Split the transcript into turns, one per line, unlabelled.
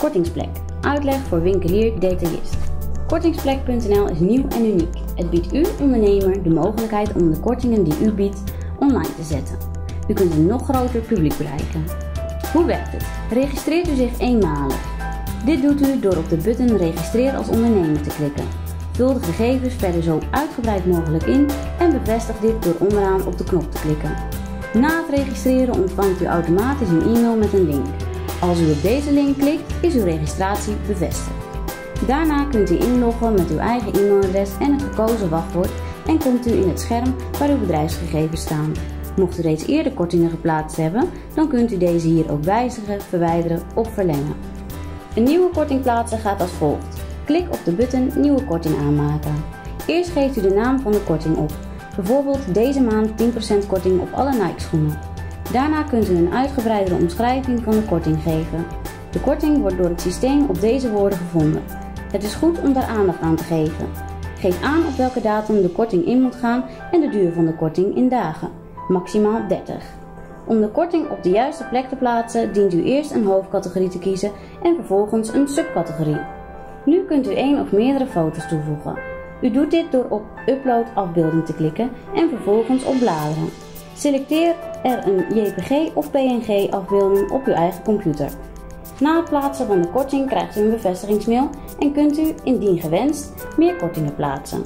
Kortingsplek. Uitleg voor winkelier-detailist. Kortingsplek.nl is nieuw en uniek. Het biedt u, ondernemer, de mogelijkheid om de kortingen die u biedt online te zetten. U kunt een nog groter publiek bereiken. Hoe werkt het? Registreert u zich eenmalig. Dit doet u door op de button Registreer als ondernemer te klikken. Vul de gegevens verder zo uitgebreid mogelijk in en bevestig dit door onderaan op de knop te klikken. Na het registreren ontvangt u automatisch een e-mail met een link. Als u op deze link klikt, is uw registratie bevestigd. Daarna kunt u inloggen met uw eigen e-mailadres en het gekozen wachtwoord en komt u in het scherm waar uw bedrijfsgegevens staan. Mocht u reeds eerder kortingen geplaatst hebben, dan kunt u deze hier ook wijzigen, verwijderen of verlengen. Een nieuwe korting plaatsen gaat als volgt. Klik op de button Nieuwe korting aanmaken. Eerst geeft u de naam van de korting op. Bijvoorbeeld deze maand 10% korting op alle Nike schoenen. Daarna kunt u een uitgebreidere omschrijving van de korting geven. De korting wordt door het systeem op deze woorden gevonden. Het is goed om daar aandacht aan te geven. Geef aan op welke datum de korting in moet gaan en de duur van de korting in dagen, maximaal 30. Om de korting op de juiste plek te plaatsen dient u eerst een hoofdcategorie te kiezen en vervolgens een subcategorie. Nu kunt u één of meerdere foto's toevoegen. U doet dit door op Upload afbeelding te klikken en vervolgens op bladeren. Selecteer er een JPG of PNG afbeelding op uw eigen computer. Na het plaatsen van de korting krijgt u een bevestigingsmail en kunt u, indien gewenst, meer kortingen plaatsen.